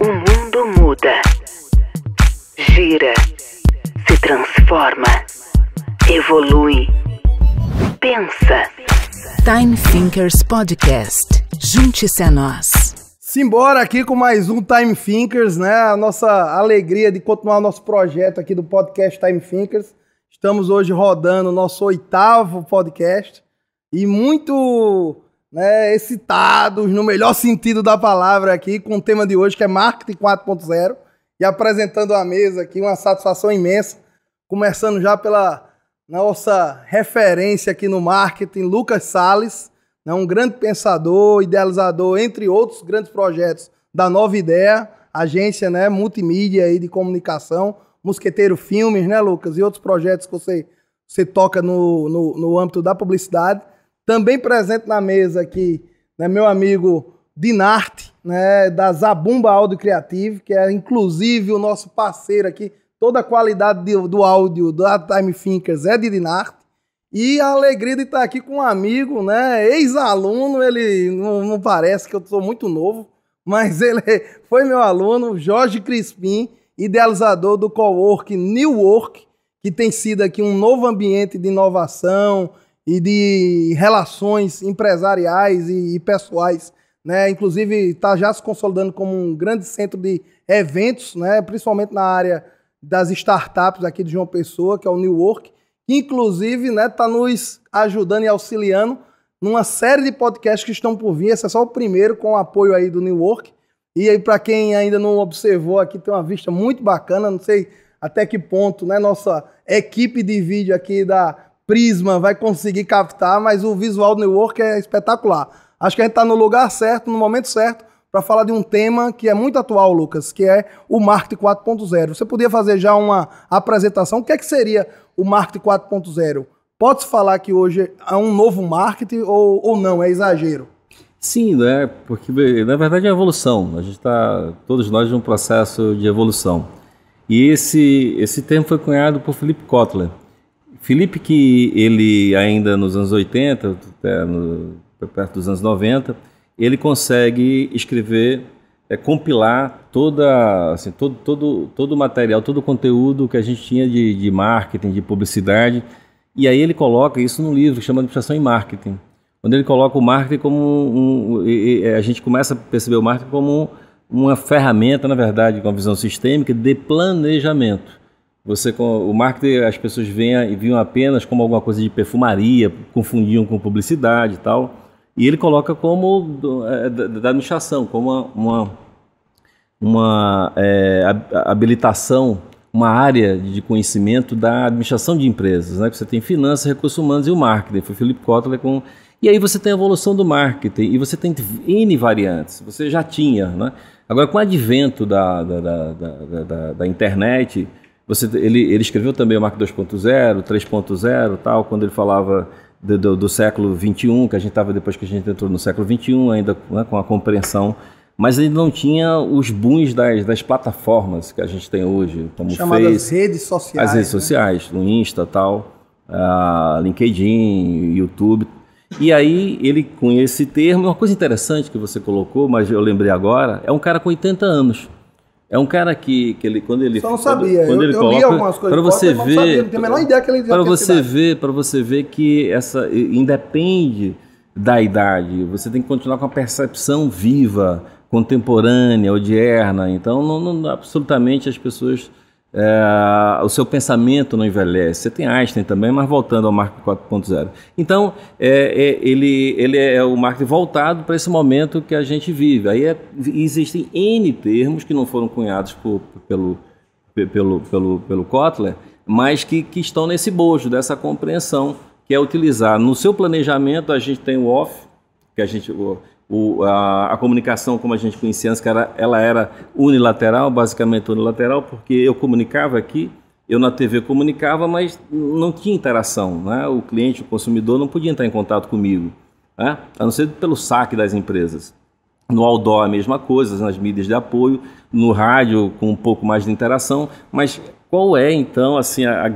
O mundo muda, gira, se transforma, evolui, pensa. Time Thinkers Podcast. Junte-se a nós. Simbora aqui com mais um Time Thinkers, né? A nossa alegria de continuar o nosso projeto aqui do podcast Time Thinkers. Estamos hoje rodando o nosso 8º podcast e muito excitados, no melhor sentido da palavra aqui, com o tema de hoje que é Marketing 4.0 e apresentando a mesa aqui, uma satisfação imensa, começando já pela nossa referência aqui no marketing, Lucas Salles, um grande pensador, idealizador, entre outros grandes projetos da Nova Ideia, agência multimídia aí de comunicação, Mosqueteiro Filmes, né, Lucas? E outros projetos que você toca no âmbito da publicidade. Também presente na mesa aqui, meu amigo Dinarte, da Zabumba Áudio Criativo, que é inclusive o nosso parceiro aqui. Toda a qualidade do áudio da Time Thinkers é de Dinarte. E a alegria de estar aqui com um amigo, ex-aluno, ele não parece que eu sou muito novo, mas ele foi meu aluno, Jorge Crispim, idealizador do coworking New Work, que tem sido aqui um novo ambiente de inovação e de relações empresariais e pessoais, inclusive está já se consolidando como um grande centro de eventos, principalmente na área das startups aqui de João Pessoa, que é o New Work, que inclusive está nos ajudando e auxiliando numa série de podcasts que estão por vir. Esse é só o primeiro, com o apoio aí do New Work. E aí, para quem ainda não observou, aqui tem uma vista muito bacana, não sei até que ponto nossa equipe de vídeo aqui da Prisma vai conseguir captar, mas o visual do New Work é espetacular. Acho que a gente está no lugar certo, no momento certo, para falar de um tema que é muito atual, Lucas, que é o Marketing 4.0. Você podia fazer já uma apresentação? O que é que seria o Marketing 4.0? Pode-se falar que hoje é um novo marketing ou não? É exagero? Sim, porque na verdade é evolução. A gente está, todos nós, num processo de evolução. E esse termo foi cunhado por Philip Kotler. Philip, que ele ainda nos anos 80, perto dos anos 90, ele consegue escrever, compilar todo o material, todo o conteúdo que a gente tinha de marketing, de publicidade, e aí ele coloca isso num livro que chama Administração em Marketing, onde ele coloca o marketing como a gente começa a perceber o marketing como uma ferramenta, na verdade, com uma visão sistêmica de planejamento. O marketing, as pessoas viam apenas como alguma coisa de perfumaria, confundiam com publicidade e tal, e ele coloca como da administração, como uma habilitação, uma área de conhecimento da administração de empresas, que você tem finanças, recursos humanos e o marketing. Foi Philip Kotler com... E aí você tem a evolução do marketing e você tem N variantes, você já tinha, Agora, com o advento da internet, ele escreveu também o Marketing 2.0, 3.0, tal, quando ele falava do século XXI, que a gente estava depois que a gente entrou no século XXI, ainda com a compreensão, mas ele não tinha os booms das plataformas que a gente tem hoje, como chamadas redes sociais. As redes sociais, no Insta, tal, LinkedIn, YouTube. E aí, ele, com esse termo, uma coisa interessante que você colocou, mas eu lembrei agora, é um cara com 80 anos. É um cara que ele, quando ele... Só não sabia, quando ele coloca, li algumas coisas, para você ver, não sabia, não tenho a menor ideia que ele para você ver que essa independe da idade, você tem que continuar com a percepção viva, contemporânea, odierna. Então, absolutamente as pessoas... o seu pensamento não envelhece. Você tem Einstein também, mas voltando ao marketing 4.0. Então, ele é o marketing voltado para esse momento que a gente vive. Aí existem N termos que não foram cunhados pelo Kotler, mas que estão nesse bojo, dessa compreensão, que é utilizar no seu planejamento. A gente tem o off, que a comunicação, como a gente conhecia antes, que ela era unilateral, basicamente unilateral, porque eu comunicava aqui, eu na TV comunicava, mas não tinha interação, O cliente, o consumidor, não podia entrar em contato comigo, a não ser pelo saque das empresas. No outdoor a mesma coisa, nas mídias de apoio, no rádio com um pouco mais de interação, mas qual é então assim o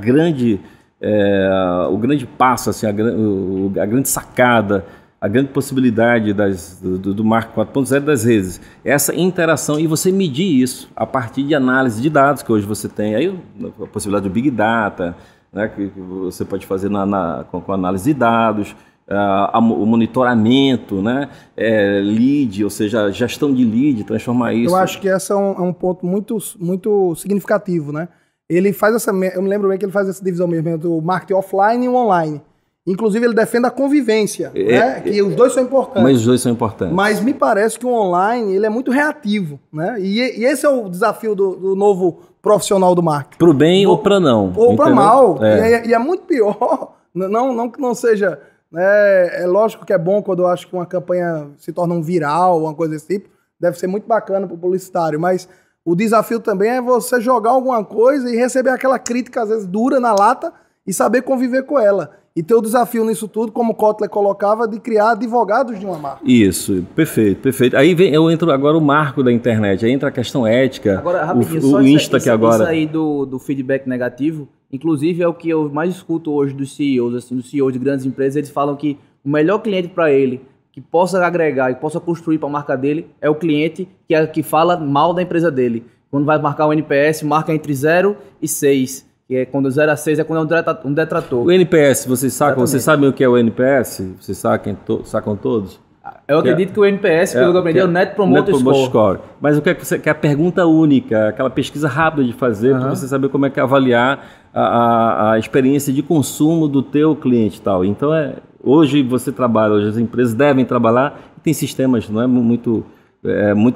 grande passo, assim, a grande sacada, a grande possibilidade do marketing 4.0 das redes, essa interação e você medir isso a partir de análise de dados que hoje você tem, aí a possibilidade do Big Data, né, que você pode fazer com análise de dados, o monitoramento, né, lead, ou seja, gestão de lead, transformar isso. Eu acho que esse é um ponto muito, muito significativo, né? Ele faz eu me lembro bem que ele faz essa divisão mesmo do marketing offline e o online. Inclusive, ele defende a convivência, né? Que os dois são importantes. Mas os dois são importantes. Mas me parece que o online ele é muito reativo, né? E esse é o desafio do novo profissional do marketing. Para o bem ou para não. Ou para mal. E é muito pior. Não que não seja... É lógico que é bom quando eu acho que uma campanha se torna um viral, uma coisa desse tipo. Deve ser muito bacana para o publicitário. Mas o desafio também é você jogar alguma coisa e receber aquela crítica, às vezes, dura na lata e saber conviver com ela. E ter o desafio nisso tudo, como o Kotler colocava, de criar advogados de uma marca. Isso, perfeito, perfeito. Aí eu entro agora o marco da internet, aí entra a questão ética, agora, rapidinho, o Insta que agora... Isso aí do feedback negativo, inclusive é o que eu mais escuto hoje dos CEOs, assim, dos CEOs de grandes empresas, eles falam que o melhor cliente para ele, que possa agregar e possa construir para a marca dele, é o cliente que fala mal da empresa dele. Quando vai marcar um NPS, marca entre 0 e 6. Que é quando 0 a 6 é quando é um detrator. O NPS, vocês sabem o que é o NPS? Vocês sacam todos? Eu acredito que o NPS, pelo que eu aprendi, é o Net Promoter Score. Mas o que é que você quer? A pergunta única, aquela pesquisa rápida de fazer, para você saber como é que avaliar a experiência de consumo do teu cliente e tal. Então, hoje você trabalha, hoje as empresas devem trabalhar, tem sistemas muito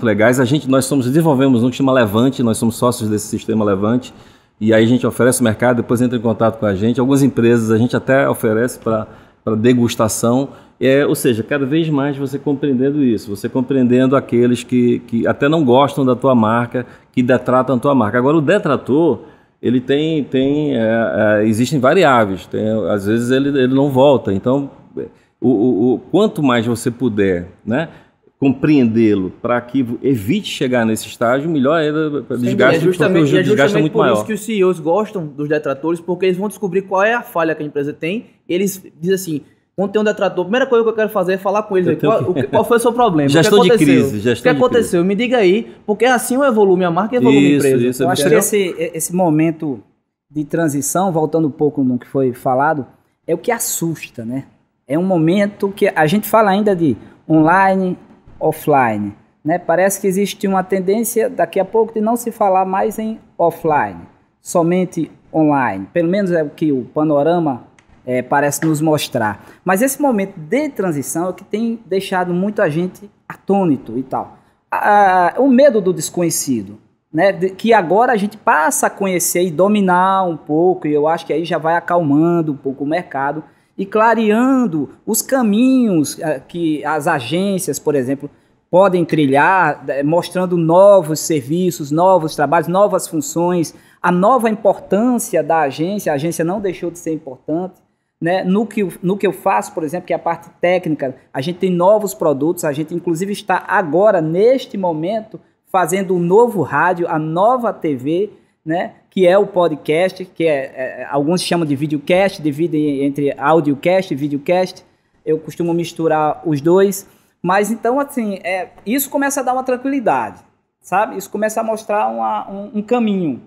legais. Nós desenvolvemos um que chama Levante, nós somos sócios desse sistema Levante. E aí a gente oferece o mercado, depois entra em contato com a gente. Algumas empresas a gente até oferece para degustação. Ou seja, cada vez mais você compreendendo isso, você compreendendo aqueles que até não gostam da tua marca, que detratam a tua marca. Agora, o detrator, ele existem variáveis. Às vezes ele não volta. Então, quanto mais você puder, né, compreendê-lo para que evite chegar nesse estágio, melhor ainda, desgaste, porque o desgaste é muito maior. É por isso que os CEOs gostam dos detratores, porque eles vão descobrir qual é a falha que a empresa tem, e eles dizem assim, quando tem um detrator, a primeira coisa que eu quero fazer é falar com eles, qual foi o seu problema, gestão de crise. O que aconteceu? Me diga aí, porque assim eu evoluo minha marca e evoluo minha empresa. Eu acho que esse momento de transição, voltando um pouco no que foi falado, é o que assusta, né? É um momento que a gente fala ainda de online, offline, né? Parece que existe uma tendência daqui a pouco de não se falar mais em offline, somente online. Pelo menos é o que o panorama parece nos mostrar. Mas esse momento de transição é o que tem deixado muita gente atônito e tal. O medo do desconhecido, né? Que agora a gente passa a conhecer e dominar um pouco, e eu acho que aí já vai acalmando um pouco o mercado e clareando os caminhos que as agências, por exemplo, podem trilhar, mostrando novos serviços, novos trabalhos, novas funções, a nova importância da agência. A agência não deixou de ser importante, né? No que eu faço, por exemplo, que é a parte técnica, a gente tem novos produtos, a gente inclusive está agora, neste momento, fazendo um novo rádio, a nova TV, né? Que é o podcast, que alguns chamam de videocast, dividem entre audiocast e videocast. Eu costumo misturar os dois. Mas então, assim, isso começa a dar uma tranquilidade, sabe? Isso começa a mostrar um caminho.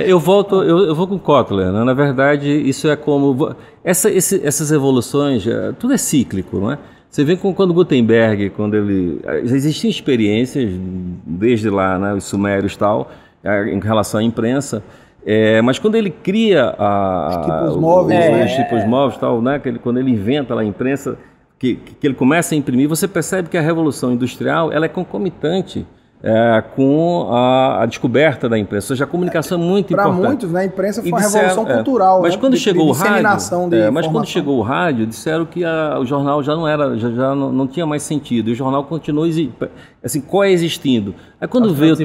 Eu vou com o Kotler, né? Na verdade, isso é como... Essas evoluções, tudo é cíclico, não é? Você vê quando Gutenberg, existiam experiências, desde lá, né, os sumérios e tal, em relação à imprensa, mas quando ele cria os tipos móveis, os tipos móveis, tal, né, quando ele inventa lá a imprensa, que ele começa a imprimir, você percebe que a revolução industrial ela é concomitante com a descoberta da imprensa. Ou seja, a comunicação é muito importante. Para muitos, né, a imprensa foi uma revolução cultural. Mas, né, quando chegou o rádio, mas quando chegou o rádio, disseram que o jornal já não tinha mais sentido. E o jornal continuou assim, coexistindo. Aí quando veio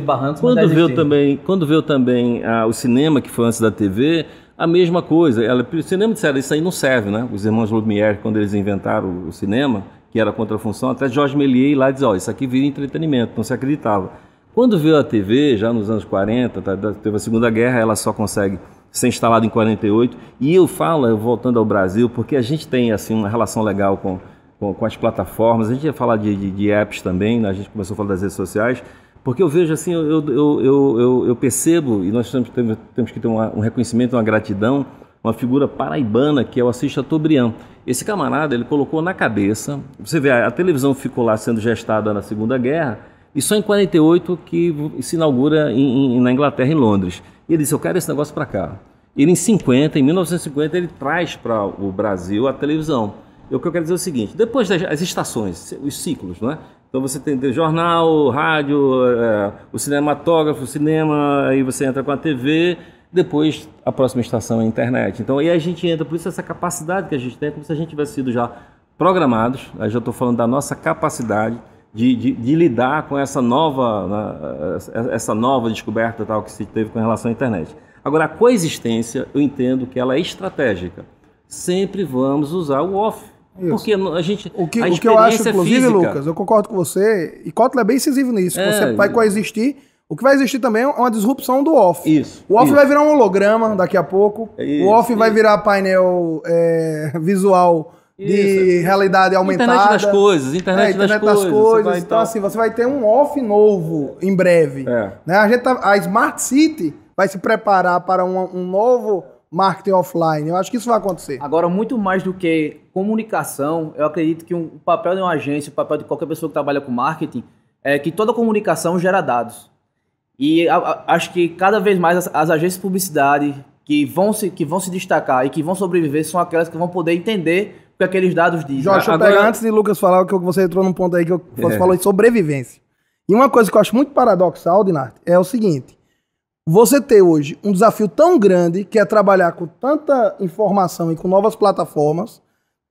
também o cinema, que foi antes da TV, a mesma coisa. O cinema disseram, isso aí não serve, né? Os irmãos Lumière, quando eles inventaram o cinema, que era contra a função, até Georges Méliès lá dizia, isso aqui vira entretenimento, não se acreditava. Quando veio a TV, já nos anos 40, teve a Segunda Guerra, ela só consegue ser instalada em 48, e eu voltando ao Brasil, porque a gente tem assim uma relação legal com as plataformas. A gente ia falar de apps também, né? A gente começou a falar das redes sociais, porque eu vejo assim, eu percebo, e nós temos que ter um reconhecimento, uma gratidão, uma figura paraibana que é o Assis Chateaubriand. Esse camarada, ele colocou na cabeça, você vê, a televisão ficou lá sendo gestada na Segunda Guerra, e só em 48 que se inaugura na Inglaterra, em Londres. E ele disse, eu quero esse negócio para cá. Ele em 1950, ele traz para o Brasil a televisão. O que eu quero dizer é o seguinte, depois das estações, os ciclos, não é? Então você tem o jornal, rádio, o cinematógrafo, o cinema, aí você entra com a TV, depois a próxima estação é a internet. Então aí a gente entra, por isso essa capacidade que a gente tem, é como se a gente tivesse sido já programados, aí já estou falando da nossa capacidade de lidar com essa nova descoberta tal, que se teve com relação à internet. Agora, a coexistência, eu entendo que ela é estratégica. Sempre vamos usar o off. Isso. Porque a gente. O que eu acho, inclusive, física, Lucas, eu concordo com você, e Kotler é bem incisivo nisso. Você vai coexistir. O que vai existir também é uma disrupção do off. Isso. O off vai virar um holograma daqui a pouco. O off vai virar painel visual de realidade aumentada. Internet das coisas. Internet das coisas. Então, assim, você vai ter um off novo em breve. Né? A Smart City vai se preparar para um novo marketing offline. Eu acho que isso vai acontecer. Agora, muito mais do que comunicação, eu acredito que o papel de uma agência, o papel de qualquer pessoa que trabalha com marketing, é que toda comunicação gera dados. E acho que cada vez mais as agências de publicidade que vão se destacar e que vão sobreviver são aquelas que vão poder entender o que aqueles dados dizem. Jorge, antes de Lucas falar, que você entrou num ponto aí que você falou de sobrevivência. E uma coisa que eu acho muito paradoxal, Dinarte, é o seguinte. Você ter hoje um desafio tão grande, que é trabalhar com tanta informação e com novas plataformas,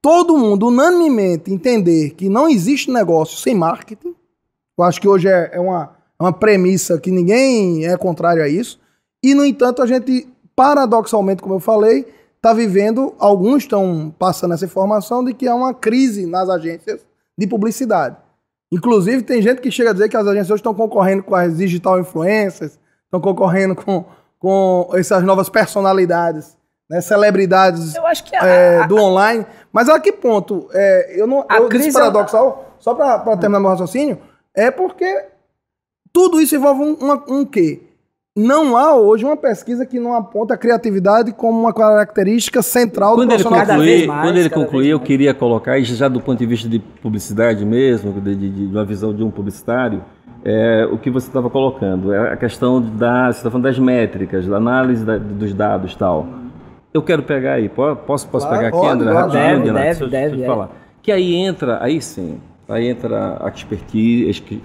todo mundo unanimemente entender que não existe negócio sem marketing. Eu acho que hoje é uma premissa que ninguém é contrário a isso. E, no entanto, a gente, paradoxalmente, como eu falei, está vivendo, alguns estão passando essa informação de que há uma crise nas agências de publicidade. Inclusive, tem gente que chega a dizer que as agências hoje estão concorrendo com as digital influencers, estão concorrendo com essas novas personalidades, né, celebridades eu acho que do online. Mas a que ponto? Eu disse paradoxal, só para terminar meu raciocínio, é porque tudo isso envolve um quê? Não há hoje uma pesquisa que não aponta a criatividade como uma característica central do profissional. Quando ele concluir, eu queria colocar, já do ponto de vista de publicidade mesmo, de uma visão de um publicitário, o que você estava colocando, é a questão você está falando das métricas, da análise dos dados e tal. Eu quero pegar aí, posso pegar aqui, André? Deve falar. Que aí entra a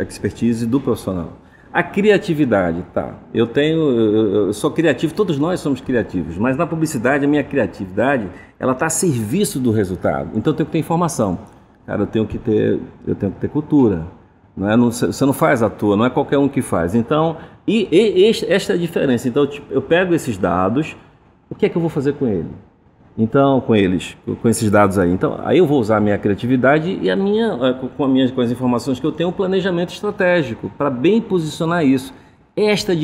expertise do profissional. A criatividade, tá? Eu sou criativo, todos nós somos criativos, mas na publicidade a minha criatividade, ela está a serviço do resultado. Então eu tenho que ter informação. Cara, eu tenho que ter cultura. Você não faz à toa, não é qualquer um que faz. Então, esta é a diferença. Então eu pego esses dados, o que é que eu vou fazer com ele? Então, com esses dados aí. Então, aí eu vou usar a minha criatividade e com as informações que eu tenho, um planejamento estratégico para bem posicionar isso. Essa é a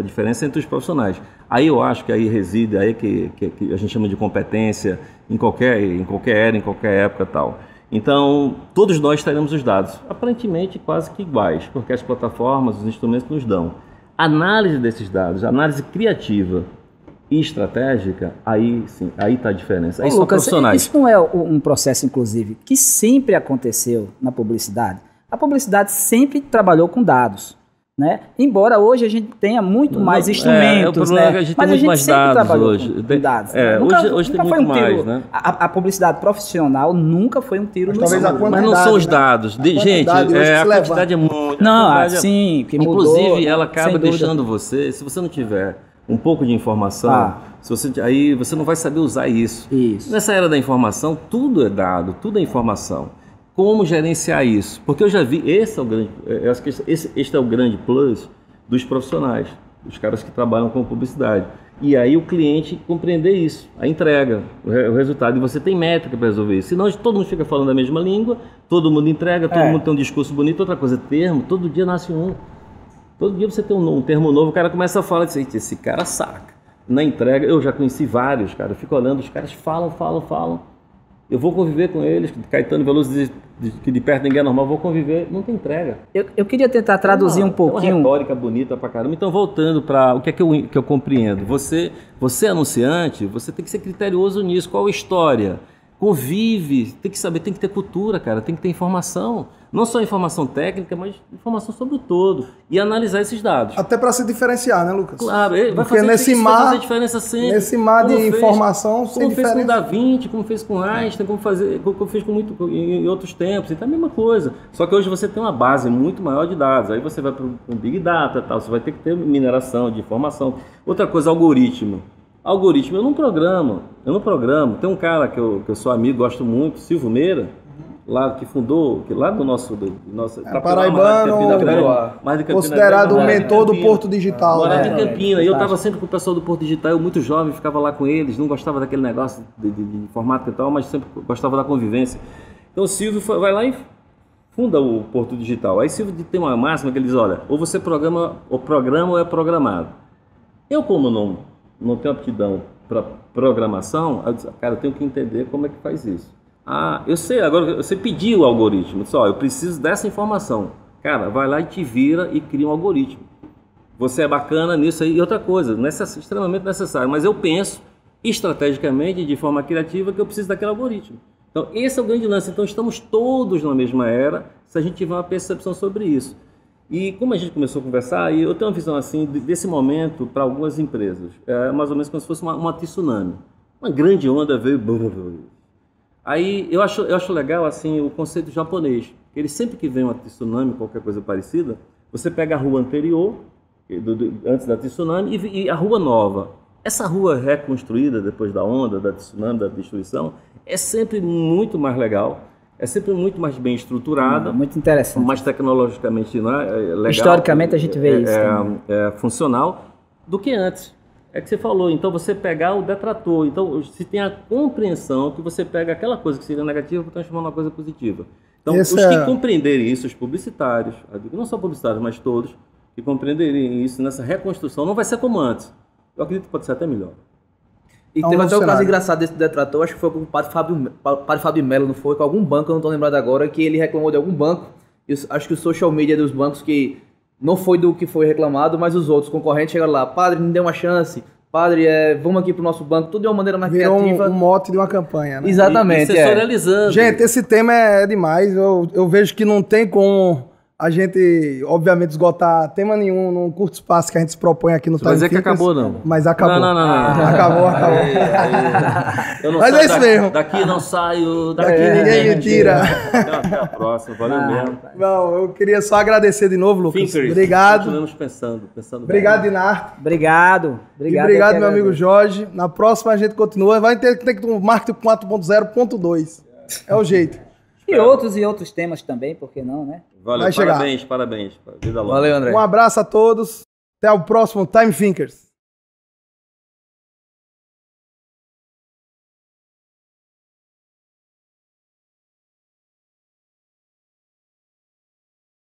diferença entre os profissionais. Aí eu acho que aí reside, aí que a gente chama de competência em qualquer era, em qualquer época e tal. Então, todos nós teremos os dados, aparentemente quase que iguais, porque as plataformas, os instrumentos nos dão. Análise desses dados, análise criativa e estratégica, aí sim, aí está a diferença. Aí são profissionais. Isso não é um processo, inclusive, que sempre aconteceu na publicidade? A publicidade sempre trabalhou com dados, né? Embora hoje a gente tenha muito mais instrumentos, né? Mas a gente sempre trabalhou com dados. Hoje tem muito mais, né? A publicidade profissional nunca foi um tiro no escuro. Mas não são os dados. Gente, a quantidade é muito. Não, assim, que mudou. Inclusive, ela acaba deixando você, se você não tiver um pouco de informação, aí você não vai saber usar isso. Nessa era da informação, tudo é dado, tudo é informação. Como gerenciar isso? Porque eu já vi, este é o grande plus dos profissionais, dos caras que trabalham com publicidade. E aí o cliente compreender isso, a entrega, o resultado. E você tem métrica para resolver isso. Senão todo mundo fica falando a mesma língua, todo mundo entrega, todo mundo tem um discurso bonito. Outra coisa, termo, todo dia nasce um. Todo dia você tem um termo novo, o cara começa a falar, esse cara saca. Na entrega, eu já conheci vários, cara, eu fico olhando, os caras falam. Eu vou conviver com eles, Caetano Veloso diz que de perto ninguém é normal, vou conviver, não tem entrega. Eu queria tentar traduzir um pouquinho. É uma retórica bonita pra caramba. Então, voltando para o que é que eu compreendo. Você anunciante, você tem que ser criterioso nisso. Qual a história? Convive, tem que saber, tem que ter cultura, cara, tem que ter informação. Não só informação técnica, mas informação sobre o todo. E analisar esses dados. Até para se diferenciar, né, Lucas? Claro, vai porque fazer, nesse vai mar, fazer diferença sempre. Nesse mar de informação, sem como fez diferença. com o Da Vinci, como fez com o Einstein, como fez em outros tempos. Então é a mesma coisa. Só que hoje você tem uma base muito maior de dados. Aí você vai para o Big Data, tal, você vai ter que ter mineração de informação. Outra coisa, algoritmo. Algoritmo, eu não programo. Tem um cara que eu sou amigo, gosto muito, Silvio Meira, lá que fundou, lá do nosso paraibano, considerado o mentor do Porto Digital. Morava em Campinas, e eu estava sempre com o pessoal do Porto Digital, eu muito jovem, ficava lá com eles, não gostava daquele negócio de informática e tal, mas sempre gostava da convivência. Então o Silvio vai lá e funda o Porto Digital. Aí Silvio tem uma máxima que ele diz, olha, ou você programa ou é programado. Eu, como não tenho aptidão para programação, eu disse, cara, eu tenho que entender como é que faz isso. Eu sei, agora você pediu o algoritmo, disse, eu preciso dessa informação. Cara, vai lá e te vira e cria um algoritmo. Você é bacana nisso aí. E outra coisa, extremamente necessário, mas eu penso estrategicamente, de forma criativa, que eu preciso daquele algoritmo. Então, esse é o grande lance. Então, estamos todos na mesma era, se a gente tiver uma percepção sobre isso. E como a gente começou a conversar, eu tenho uma visão assim desse momento para algumas empresas. É mais ou menos como se fosse uma tsunami. Uma grande onda veio. Aí eu acho legal assim o conceito japonês. Ele sempre que vem uma tsunami, qualquer coisa parecida, você pega a rua anterior, antes da tsunami, e a rua nova. Essa rua reconstruída depois da onda, da tsunami, da destruição, é sempre muito mais legal. É sempre muito mais bem estruturada. Muito interessante. Mais tecnologicamente legal. Historicamente a gente vê isso. É funcional do que antes. É que você falou, então você pegar o detrator. Então se tem a compreensão que você pega aquela coisa que seria negativa para transformar numa coisa positiva. Então os que compreenderem isso, os publicitários, não só publicitários, mas todos, que compreenderem isso nessa reconstrução, não vai ser como antes. Eu acredito que pode ser até melhor. E teve até um caso engraçado desse detrator, acho que foi com o padre Fábio Melo, não foi? Com algum banco, eu não estou lembrado agora, que ele reclamou de algum banco. Acho que o social media dos bancos, que não foi do que foi reclamado, mas os outros concorrentes chegaram lá, padre, me dê uma chance, padre, vamos aqui pro nosso banco, tudo de uma maneira mais criativa. Virou um mote de uma campanha, né? Exatamente. Sensorializando. Gente, esse tema é demais, eu vejo que não tem como a gente, obviamente, esgotar tema nenhum num curto espaço que a gente se propõe aqui no Time Mas é que Thinkers, acabou, não. Mas acabou. Não. Acabou. Eu não Mas saio é isso mesmo. Daqui não saio, Daqui ninguém me tira. Até a próxima, valeu mesmo. Bom, eu queria só agradecer de novo, Lucas. Thinkers, obrigado. Continuamos pensando Obrigado, bem. Dinar. Obrigado. E obrigado, meu amigo Jorge. Na próxima a gente continua. Vai ter que ter um marketing 4.0.2. É o jeito. E outros temas também, por que não, né? Valeu, Vai chegar. Parabéns. Vida longa. Valeu, André. Um abraço a todos. Até o próximo Time Thinkers.